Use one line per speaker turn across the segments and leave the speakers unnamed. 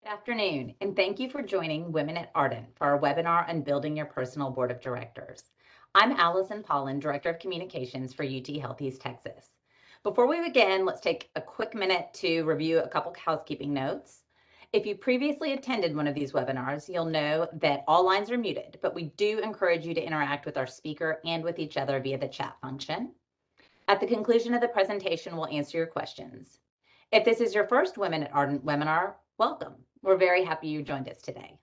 Good afternoon, and thank you for joining Women at Ardent for our webinar on building your personal board of directors. I'm Allison Pollen, Director of Communications for UT Health East Texas. Before we begin, let's take a quick minute to review a couple housekeeping notes. If you previously attended one of these webinars, you'll know that all lines are muted, but we do encourage you to interact with our speaker and with each other via the chat function. At the conclusion of the presentation, we'll answer your questions. If this is your first Women at Ardent webinar, welcome. We're very happy you joined us today.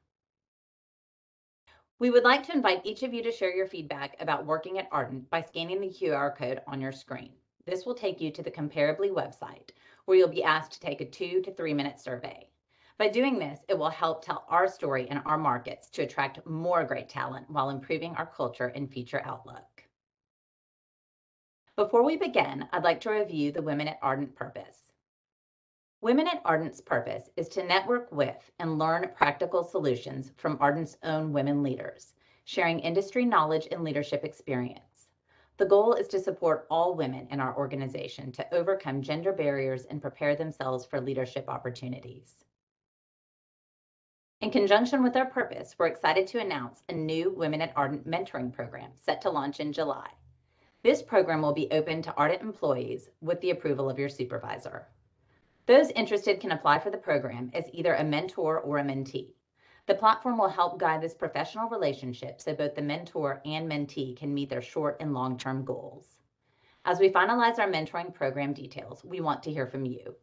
We would like to invite each of you to share your feedback about working at Ardent by scanning the QR code on your screen. This will take you to the Comparably website, where you'll be asked to take a 2 to 3 minute survey. By doing this, it will help tell our story in our markets to attract more great talent while improving our culture and future outlook. Before we begin, I'd like to review the Women at Ardent purpose. Women at Ardent's purpose is to network with and learn practical solutions from Ardent's own women leaders, sharing industry knowledge and leadership experience. The goal is to support all women in our organization to overcome gender barriers and prepare themselves for leadership opportunities. In conjunction with our purpose, we're excited to announce a new Women at Ardent mentoring program set to launch in July. This program will be open to Ardent employees with the approval of your supervisor. Those interested can apply for the program as either a mentor or a mentee. The platform will help guide this professional relationship so both the mentor and mentee can meet their short and long-term goals. As we finalize our mentoring program details, we want to hear from you.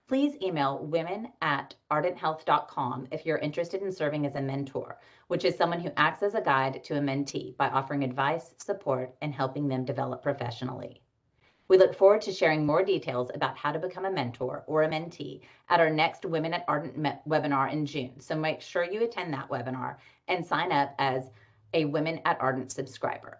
Please email women@ardenthealth.com if you're interested in serving as a mentor, which is someone who acts as a guide to a mentee by offering advice, support, and helping them develop professionally. We look forward to sharing more details about how to become a mentor or a mentee at our next Women at Ardent webinar in June. So make sure you attend that webinar and sign up as a Women at Ardent subscriber.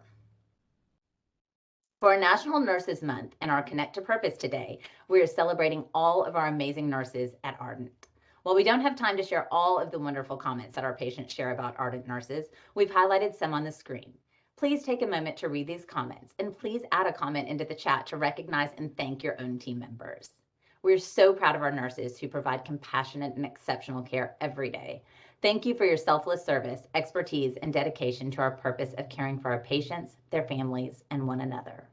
For our National Nurses Month and our Connect to Purpose today, we are celebrating all of our amazing nurses at Ardent. While we don't have time to share all of the wonderful comments that our patients share about Ardent nurses, we've highlighted some on the screen. Please take a moment to read these comments, and please add a comment into the chat to recognize and thank your own team members. We're so proud of our nurses who provide compassionate and exceptional care every day. Thank you for your selfless service, expertise, and dedication to our purpose of caring for our patients, their families, and one another.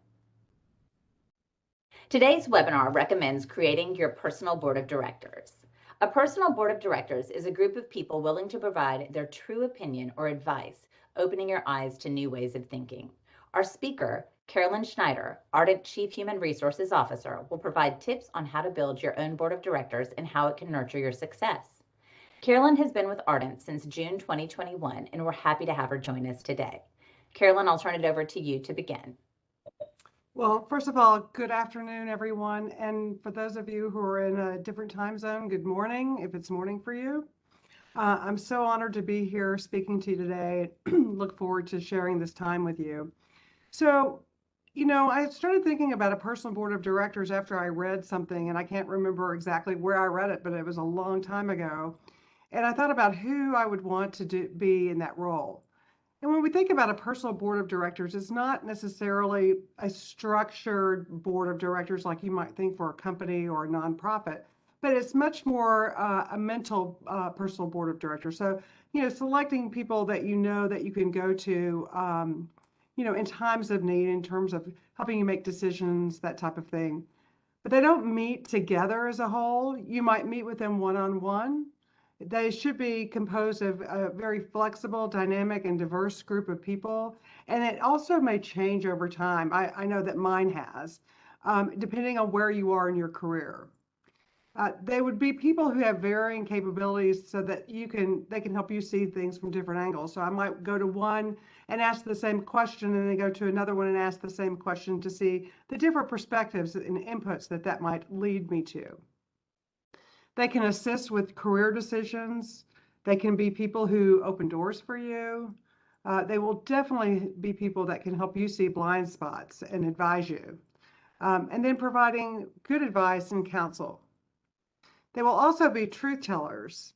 Today's webinar recommends creating your personal board of directors. A personal board of directors is a group of people willing to provide their true opinion or advice, opening your eyes to new ways of thinking. Our speaker, Carolyn Schneider, Ardent Chief Human Resources Officer, will provide tips on how to build your own board of directors and how it can nurture your success. Carolyn has been with Ardent since June 2021, and we're happy to have her join us today. Carolyn, I'll turn it over to you to begin.
Well, first of all, good afternoon, everyone. And for those of you who are in a different time zone, good morning, if it's morning for you. I'm so honored to be here speaking to you today. Look forward to sharing this time with you. So, I started thinking about a personal board of directors after I read something, and I can't remember exactly where I read it, but it was a long time ago. And I thought about who I would want to be in that role. And when we think about a personal board of directors, it's not necessarily a structured board of directors like you might think for a company or a nonprofit, but it's much more a mental personal board of directors. So, selecting people that that you can go to, in times of need, in terms of helping you make decisions, that type of thing. But they don't meet together as a whole. You might meet with them one-on-one. They should be composed of a very flexible, dynamic, and diverse group of people. And it also may change over time. I know that mine has, depending on where you are in your career. They would be people who have varying capabilities so that they can help you see things from different angles. So I might go to one and ask the same question, and then go to another one and ask the same question to see the different perspectives and inputs that might lead me to. They can assist with career decisions. They can be people who open doors for you. They will definitely be people that can help you see blind spots and advise you. And then providing good advice and counsel. They will also be truth tellers.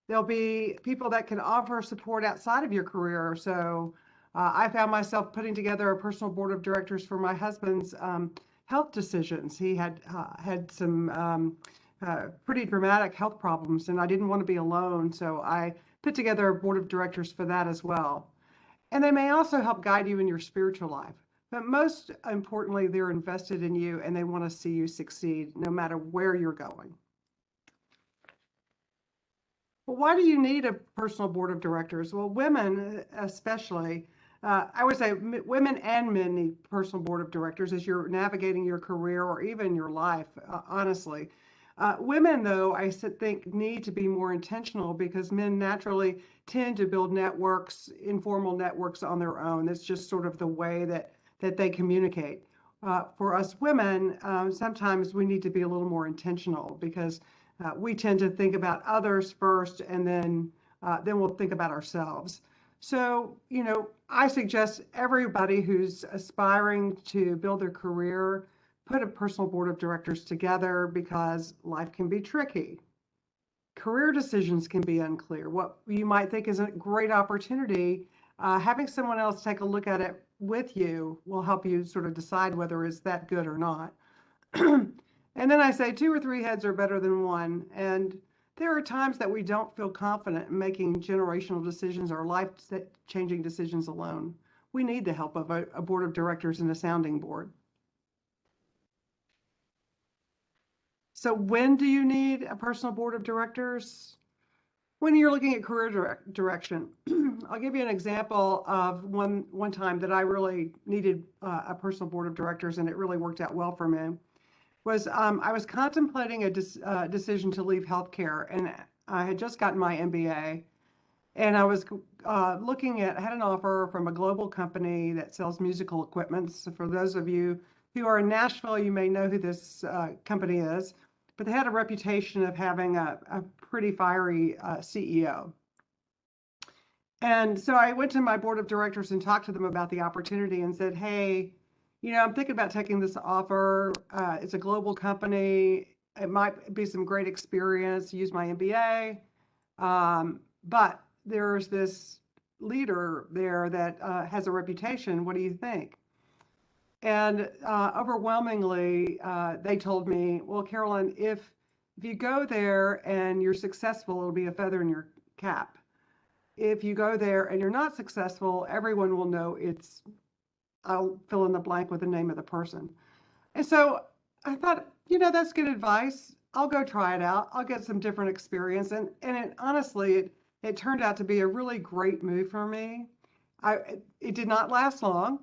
There'll be people that can offer support outside of your career. So I found myself putting together a personal board of directors for my husband's health decisions. He had some pretty dramatic health problems, and I didn't want to be alone, so I put together a board of directors for that as well. And they may also help guide you in your spiritual life. But most importantly, they're invested in you and they want to see you succeed no matter where you're going. Well, why do you need a personal board of directors? Well, women especially, I would say women and men need personal board of directors as you're navigating your career or even your life, honestly. Women, though, I think need to be more intentional because men naturally tend to build networks, informal networks on their own. It's just sort of the way that they communicate. For us women, sometimes we need to be a little more intentional because we tend to think about others first and then we'll think about ourselves. So, I suggest everybody who's aspiring to build their career put a personal board of directors together because life can be tricky. Career decisions can be unclear. What you might think is a great opportunity, having someone else take a look at it with you will help you sort of decide whether it's that good or not. And then I say 2 or 3 heads are better than one. And there are times that we don't feel confident in making generational decisions or life-changing decisions alone. We need the help of a board of directors and a sounding board. So when do you need a personal board of directors? When you're looking at career direction. I'll give you an example of one time that I really needed a personal board of directors, and it really worked out well for me. I was contemplating a decision to leave healthcare, and I had just gotten my MBA, and I was I had an offer from a global company that sells musical equipment. So for those of you who are in Nashville, you may know who this company is, but they had a reputation of having a pretty fiery CEO. And so I went to my board of directors and talked to them about the opportunity and said, hey, I'm thinking about taking this offer. It's a global company. It might be some great experience to use my MBA. But there's this leader there that has a reputation. What do you think? And overwhelmingly, they told me, well, Carolyn, if you go there and you're successful, it'll be a feather in your cap. If you go there and you're not successful, everyone will know I'll fill in the blank with the name of the person. And so I thought, that's good advice. I'll go try it out. I'll get some different experience. And honestly, it turned out to be a really great move for me. It did not last long,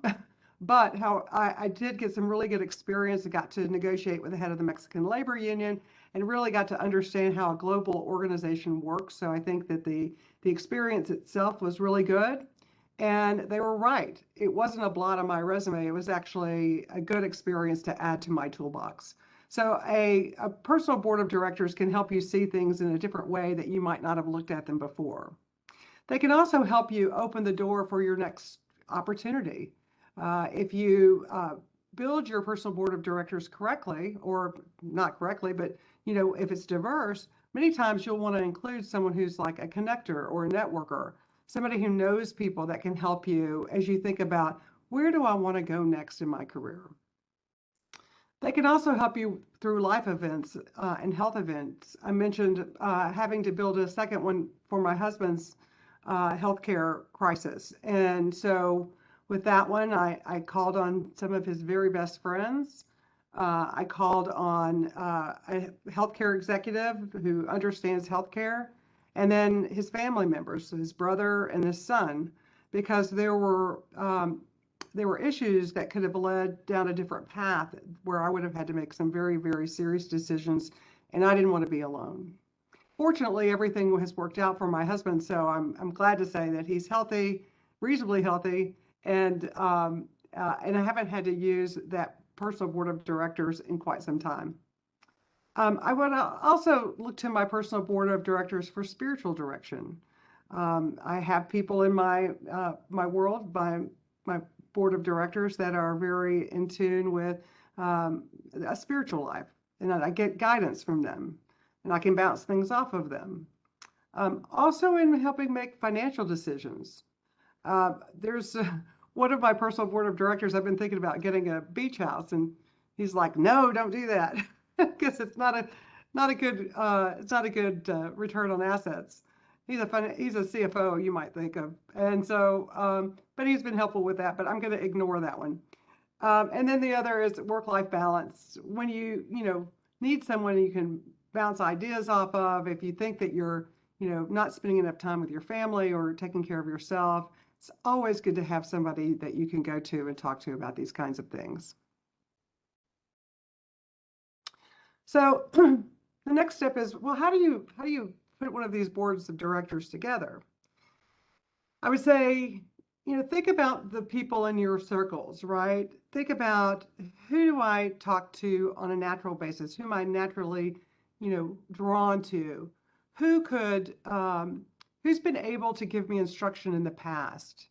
but I did get some really good experience. I got to negotiate with the head of the Mexican labor union and really got to understand how a global organization works. So I think that the experience itself was really good. And they were right. It wasn't a blot on my resume. It was actually a good experience to add to my toolbox. So a personal board of directors can help you see things in a different way that you might not have looked at them before. They can also help you open the door for your next opportunity. If you build your personal board of directors correctly, or not correctly, but if it's diverse, many times you'll want to include someone who's like a connector or a networker, somebody who knows people that can help you as you think about where do I want to go next in my career. They can also help you through life events and health events. I mentioned having to build a second one for my husband's healthcare crisis. And so with that one, I called on some of his very best friends. I called on a healthcare executive who understands healthcare, and then his family members, his brother and his son, because there were issues that could have led down a different path where I would have had to make some very, very serious decisions, and I didn't want to be alone. Fortunately, everything has worked out for my husband, so I'm glad to say that he's healthy, reasonably healthy, and I haven't had to use that personal board of directors in quite some time. I would also look to my personal board of directors for spiritual direction. I have people in my world, my board of directors that are very in tune with a spiritual life, and I get guidance from them, and I can bounce things off of them. Also in helping make financial decisions. There's one of my personal board of directors, I've been thinking about getting a beach house, and he's like, no, don't do that. Because it's not not a good, it's not a good return on assets. He's a CFO, you might think of. And so, but he's been helpful with that, but I'm going to ignore that one. And then the other is work-life balance. When you need someone you can bounce ideas off of, if you think that you're, not spending enough time with your family or taking care of yourself, it's always good to have somebody that you can go to and talk to about these kinds of things. So the next step is, well, how do you put one of these boards of directors together? I would say, think about the people in your circles, right? Think about, who do I talk to on a natural basis? Who am I naturally, drawn to? Who could, who's been able to give me instruction in the past?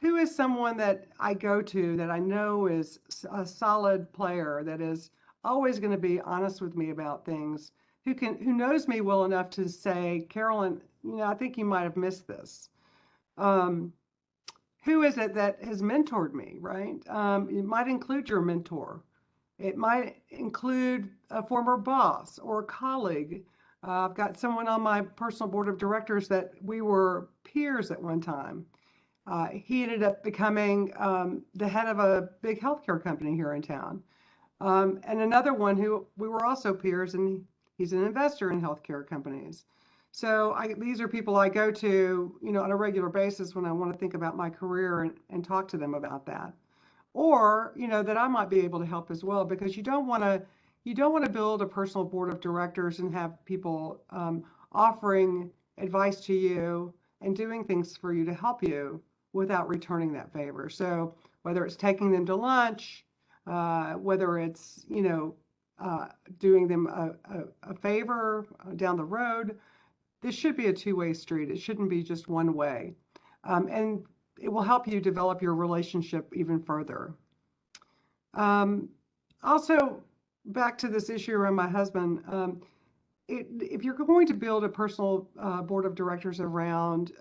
Who is someone that I go to that I know is a solid player, that is always going to be honest with me about things, who knows me well enough to say, Carolyn, I think you might have missed this. Who is it that has mentored me, right? It might include your mentor. It might include a former boss or a colleague. I've got someone on my personal board of directors that we were peers at one time. He ended up becoming the head of a big healthcare company here in town. And another one who we were also peers, and he's an investor in healthcare companies. So these are people I go to, on a regular basis when I want to think about my career and talk to them about that. Or, that I might be able to help as well, because you don't want to build a personal board of directors and have people offering advice to you and doing things for you to help you without returning that favor. So whether it's taking them to lunch, whether it's, doing them a favor down the road, this should be a two-way street. It shouldn't be just one way. And it will help you develop your relationship even further. Also, back to this issue around my husband, if you're going to build a personal board of directors around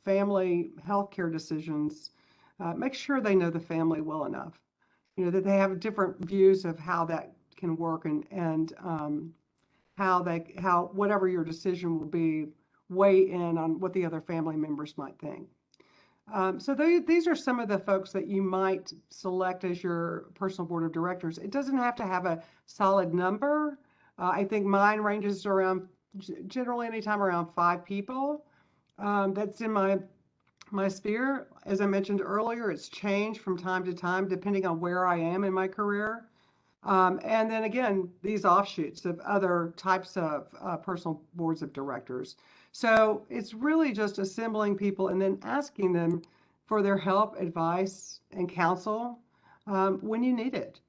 family healthcare decisions, make sure they know the family well enough, that they have different views of how that can work, and how whatever your decision will be, weigh in on what the other family members might think. So these are some of the folks that you might select as your personal board of directors. It doesn't have to have a solid number. I think mine ranges around, generally anytime around 5 people. That's in my sphere. As I mentioned earlier, it's changed from time to time depending on where I am in my career. And then again, these offshoots of other types of personal boards of directors. So it's really just assembling people and then asking them for their help, advice, and counsel when you need it.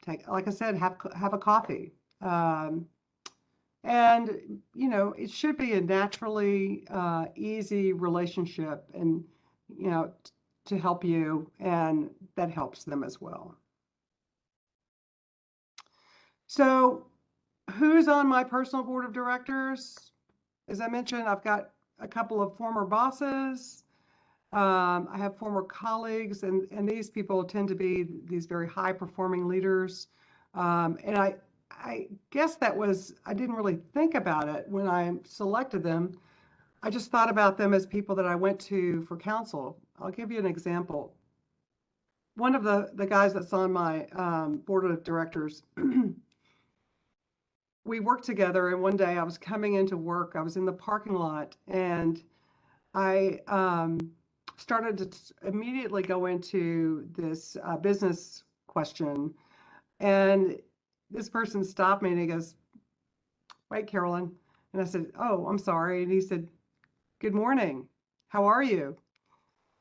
Like I said, have a coffee. And, it should be a naturally easy relationship, and, to help you, and that helps them as well. So who's on my personal board of directors? As I mentioned, I've got a couple of former bosses. I have former colleagues, and these people tend to be these very high performing leaders. And I guess I didn't really think about it when I selected them. I just thought about them as people that I went to for counsel. I'll give you an example. One of the guys that's on my board of directors, we worked together, and one day I was coming into work. I was in the parking lot, and I started to immediately go into this business question. And this person stopped me and he goes, "Wait, Carolyn." And I said, "Oh, I'm sorry." And he said, "Good morning. How are you?"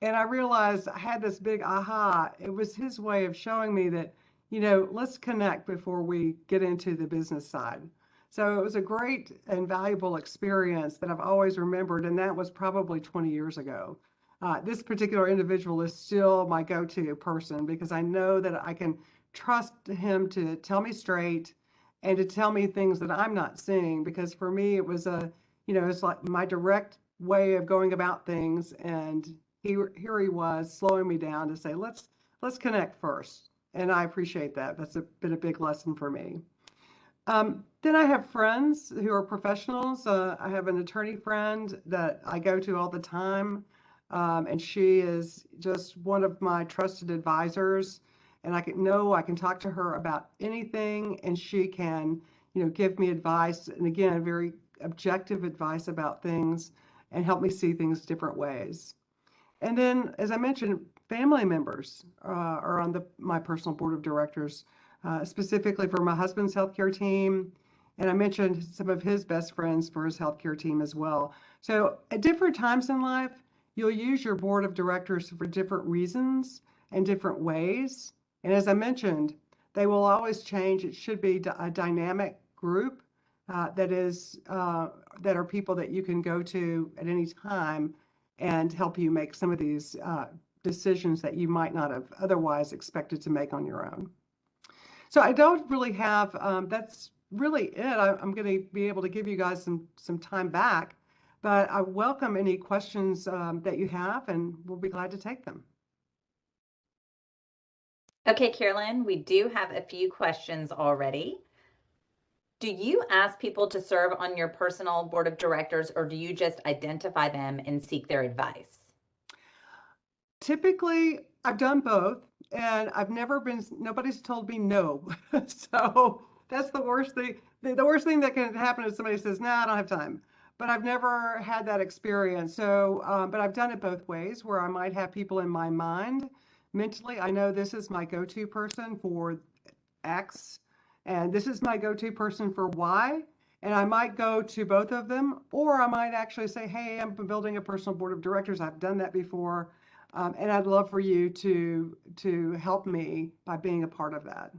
And I realized I had this big aha. It was his way of showing me that, let's connect before we get into the business side. So it was a great and valuable experience that I've always remembered, and that was probably 20 years ago. This particular individual is still my go-to person, because I know that I can trust him to tell me straight and to tell me things that I'm not seeing, because for me it was it's like my direct way of going about things, and here he was slowing me down to say, let's connect first. And I appreciate that. That's been a big lesson for me. Then Then I have friends who are professionals. I have an attorney friend that I go to all the time, and she is just one of my trusted advisors. And I can talk to her about anything, and she can, give me advice, and again, very objective advice about things, and help me see things different ways. And then, as I mentioned, family members are on my personal board of directors, specifically for my husband's healthcare team. And I mentioned some of his best friends for his healthcare team as well. So at different times in life, you'll use your board of directors for different reasons and different ways. And as I mentioned, they will always change. It should be a dynamic group that are people that you can go to at any time and help you make some of these decisions that you might not have otherwise expected to make on your own. So I don't really have, that's really it. I'm going to be able to give you guys some time back, but I welcome any questions that you have, and we'll be glad to take them.
Okay, Carolyn, we do have a few questions already. Do you ask people to serve on your personal board of directors, or do you just identify them and seek their advice?
Typically, I've done both, and nobody's told me no. So that's the worst thing. The worst thing that can happen is somebody says, "No, I don't have time." But I've never had that experience. So, but I've done it both ways, where I might have people in my mind mentally. I know this is my go-to person for X, and this is my go-to person for Y. And I might go to both of them, or I might actually say, "Hey, I'm building a personal board of directors. I've done that before. And I'd love for you to help me by being a part of that."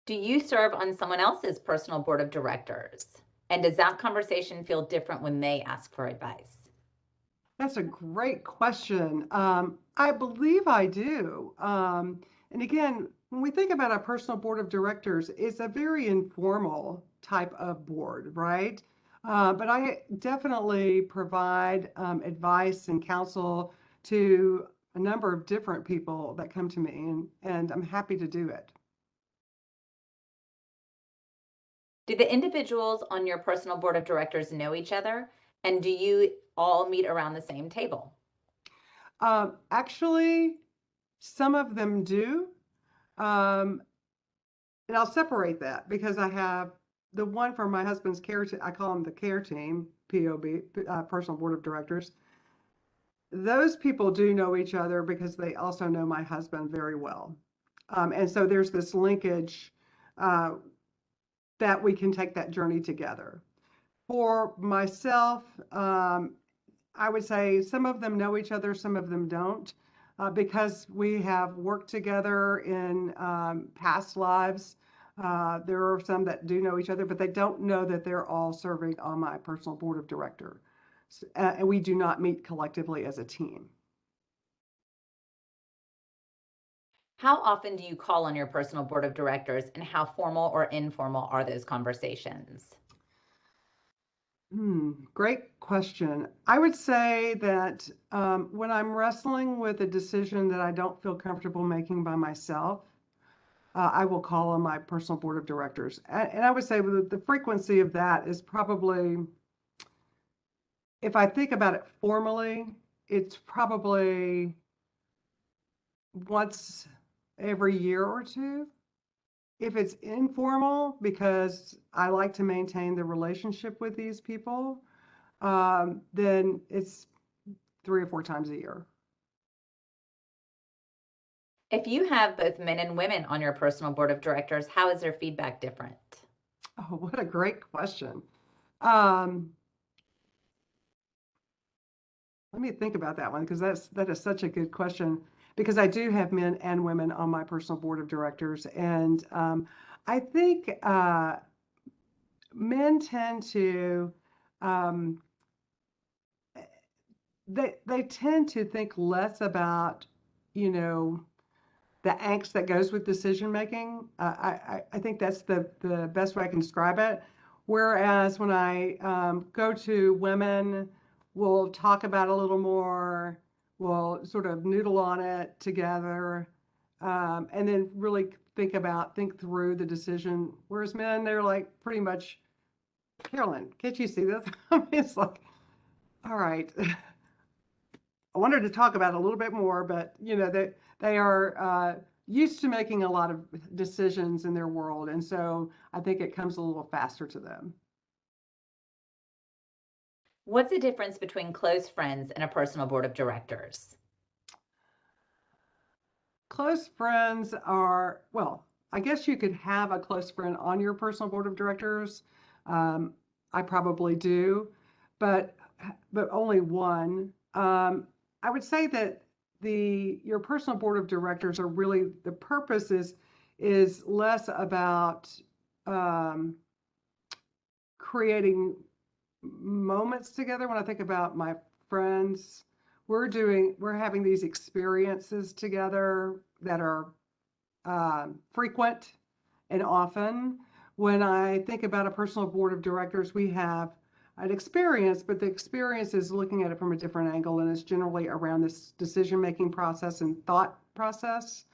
Do you serve on someone else's personal board of directors? And does that conversation feel different when they ask for advice?
That's a great question. I believe I do. And again, when we think about a personal board of directors, it's a very informal type of board, right? But I definitely provide advice and counsel to a number of different people that come to me, and I'm happy to do it.
Do the individuals on your personal board of directors know each other? And do you all meet around the same table?
Actually, some of them do. Um, and I'll separate that because I have the one for my husband's care. I call them the care team, POB, personal board of directors. Those people do know each other because they also know my husband very well. And so there's this linkage uh, that we can take that journey together. For myself, I would say some of them know each other, some of them don't, because we have worked together in past lives. There are some that do know each other, but they don't know that they're all serving on my personal board of director. And we do not meet collectively as a team.
How often do you call on your personal board of directors, and how formal or informal are those conversations?
Great question. I would say that when I'm wrestling with a decision that I don't feel comfortable making by myself, I will call on my personal board of directors. And I would say the frequency of that is probably, if I think about it formally, it's probably once every year or two. If it's informal, because I like to maintain the relationship with these people, then it's 3 or 4 times a year.
If you have both men and women on your personal board of directors, how is their feedback different?
Oh, what a great question. Um, Let me think about that one because that is such a good question, because I do have men and women on my personal board of directors, and I think men tend to um, they tend to think less about, you know, the angst that goes with decision making. I think that's the best way I can describe it. Whereas when I go to women, we'll talk about it a little more, we'll sort of noodle on it together, and then really think through the decision. Whereas men, they're like pretty much, Carolyn, can't you see this? I mean, it's like, all right. I wanted to talk about it a little bit more, but they are used to making a lot of decisions in their world, and so I think it comes a little faster to them.
What's the difference between close friends and a personal board of directors?
Close friends are, well, I guess you could have a close friend on your personal board of directors. I probably do, but only one. I would say that your personal board of directors are really, the purpose is less about creating moments together. When I think about my friends, we're having these experiences together that are frequent and often. When I think about a personal board of directors, we have an experience, but the experience is looking at it from a different angle, and it's generally around this decision-making process and thought process.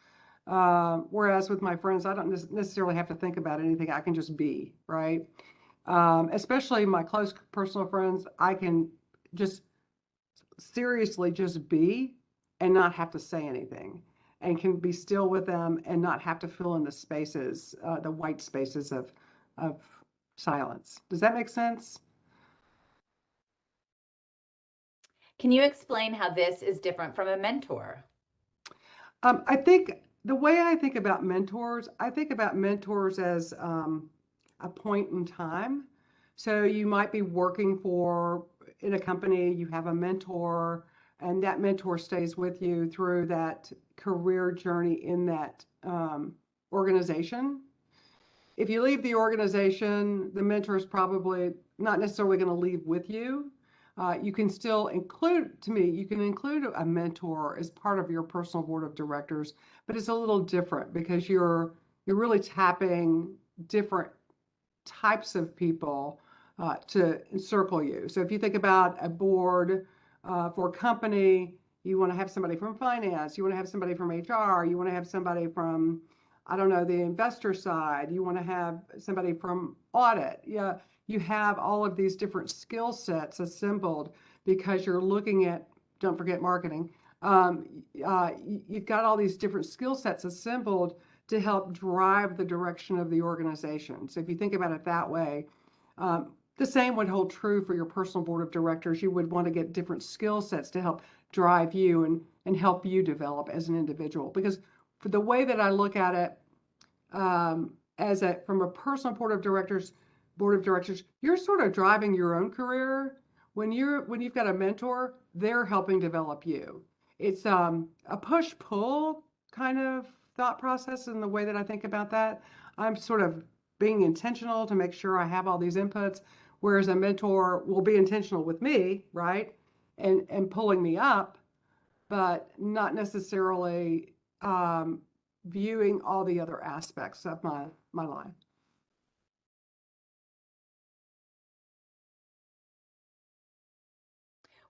Whereas with my friends, I don't necessarily have to think about anything. I can just be, right? Especially my close personal friends, I can just seriously just be and not have to say anything, and can be still with them and not have to fill in the spaces, the white spaces of silence. Does that make sense?
Can you explain how this is different from a mentor?
I think the way I think about mentors, as a point in time. So you might be working in a company, you have a mentor, and that mentor stays with you through that career journey in that organization. If you leave the organization, the mentor is probably not necessarily going to leave with you. You can still include, to me, you can include a mentor as part of your personal board of directors, but it's a little different because you're really tapping different types of people to encircle you. So if you think about a board for a company, you want to have somebody from finance, you want to have somebody from HR, you want to have somebody from, I don't know, the investor side, you want to have somebody from audit. Yeah, you have all of these different skill sets assembled because you're looking at, don't forget marketing. You've got all these different skill sets assembled to help drive the direction of the organization. So if you think about it that way, the same would hold true for your personal board of directors. You would want to get different skill sets to help drive you and help you develop as an individual. Because for the way that I look at it, from a personal board of directors, you're sort of driving your own career. When you've got a mentor, they're helping develop you. It's a push-pull kind of thought process in the way that I think about that. I'm sort of being intentional to make sure I have all these inputs, whereas a mentor will be intentional with me, right? And pulling me up, but not necessarily viewing all the other aspects of my life.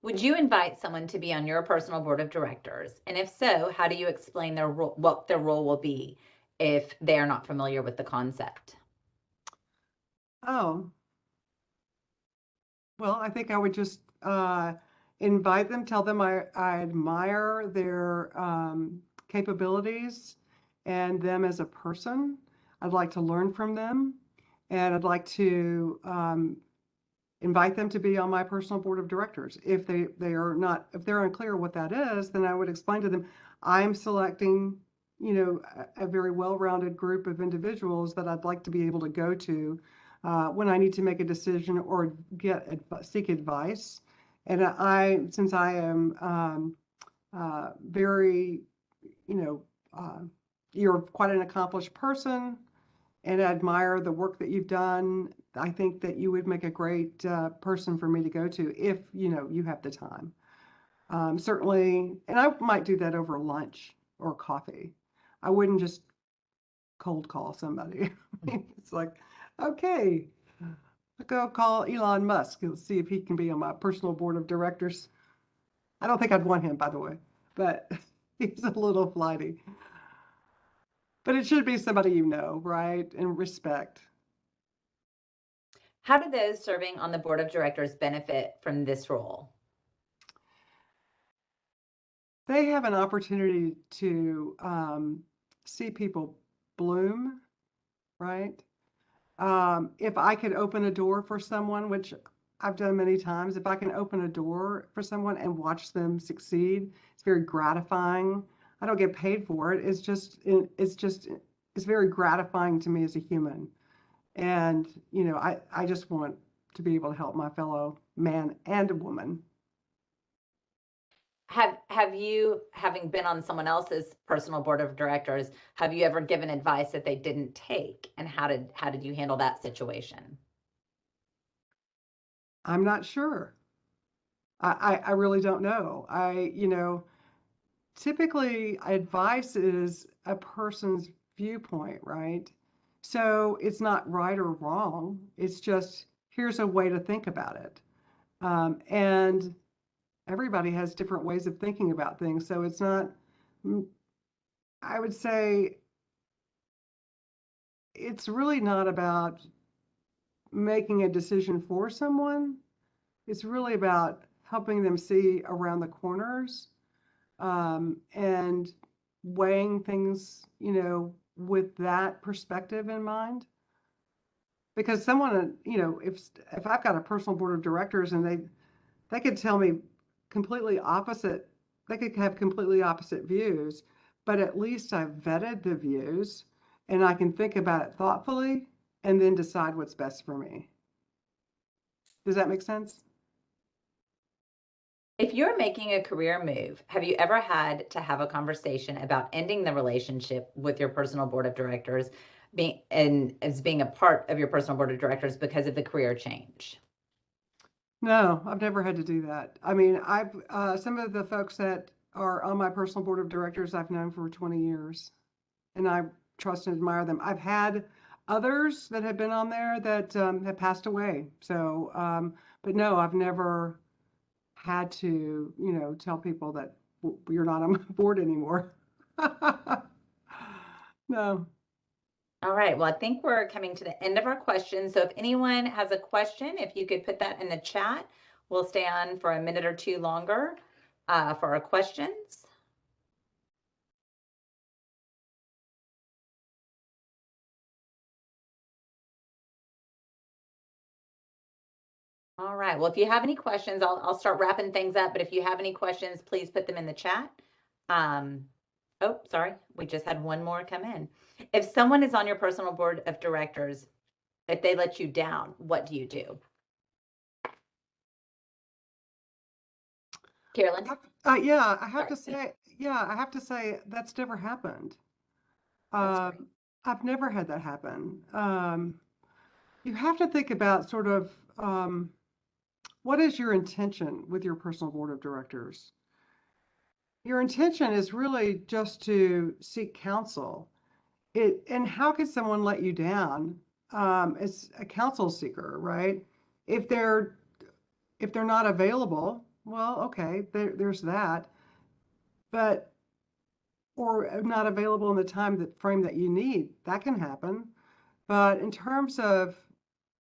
Would you invite someone to be on your personal board of directors? And if so, how do you explain what their role will be if they are not familiar with the concept?
Oh, well, I think I would just invite them, tell them I admire their capabilities and them as a person. I'd like to learn from them, and I'd like to invite them to be on my personal board of directors. If they're unclear what that is, then I would explain to them, I'm selecting, a very well-rounded group of individuals that I'd like to be able to go to when I need to make a decision or seek advice. And since I am very, you're quite an accomplished person, and I admire the work that you've done. I think that you would make a great person for me to go to if you have the time. Certainly, and I might do that over lunch or coffee. I wouldn't just cold call somebody. It's like, okay, I'll go call Elon Musk and see if he can be on my personal board of directors. I don't think I'd want him, by the way, but he's a little flighty. But it should be somebody you know, right? And respect.
How do those serving on the board of directors benefit from this role?
They have an opportunity to see people bloom, right? If I could open a door for someone, which I've done many times, if I can open a door for someone and watch them succeed, it's very gratifying. I don't get paid for it. It's very gratifying to me as a human. And, I just want to be able to help my fellow man and woman.
Have you, having been on someone else's personal board of directors, have you ever given advice that they didn't take? And how did you handle that situation?
I'm not sure. I really don't know. Typically advice is a person's viewpoint, right? So it's not right or wrong. It's just, here's a way to think about it. And everybody has different ways of thinking about things. So it's not, I would say, it's really not about making a decision for someone. It's really about helping them see around the corners, and weighing things, with that perspective in mind. Because someone, if I've got a personal board of directors and they could tell me completely opposite, they could have completely opposite views, but at least I've vetted the views and I can think about it thoughtfully and then decide what's best for me. Does that make sense?
If you're making a career move, have you ever had to have a conversation about ending the relationship with your personal board of directors, being a part of your personal board of directors because of the career change?
No, I've never had to do that. I mean, I've some of the folks that are on my personal board of directors I've known for 20 years, and I trust and admire them. I've had others that have been on there that have passed away. So, but no, I've never had to, tell people that you're not on my board anymore. No.
All right. Well, I think we're coming to the end of our questions. So if anyone has a question, if you could put that in the chat, we'll stay on for a minute or two longer for our questions. All right. Well, if you have any questions, I'll start wrapping things up. But if you have any questions, please put them in the chat. Oh, sorry. We just had one more come in. If someone is on your personal board of directors, if they let you down, what do you do? Carolyn?
Yeah, I have
Sorry.
I have to say that's never happened.
That's great.
I've never had that happen. You have to think about sort of what is your intention with your personal board of directors? Your intention is really just to seek counsel. And how could someone let you down as a counsel seeker, right? If they're if they're not available, well, okay, there's that. But or not available in the time that frame that you need, that can happen. But in terms of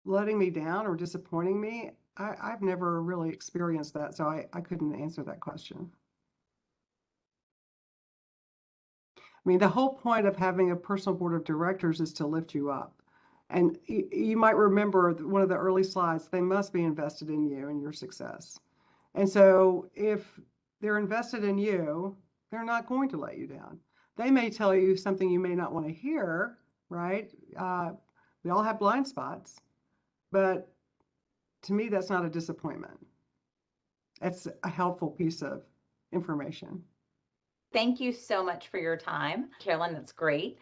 letting me down or disappointing me, I've never really experienced that, so I couldn't answer that question. I mean, the whole point of having a personal board of directors is to lift you up. And you might remember one of the early slides, they must be invested in you and your success. And so if they're invested in you, they're not going to let you down. They may tell you something you may not want to hear, right? We all have blind spots, but to me, that's not a disappointment. It's a helpful piece of information.
Thank you so much for your time, Carolyn. That's great.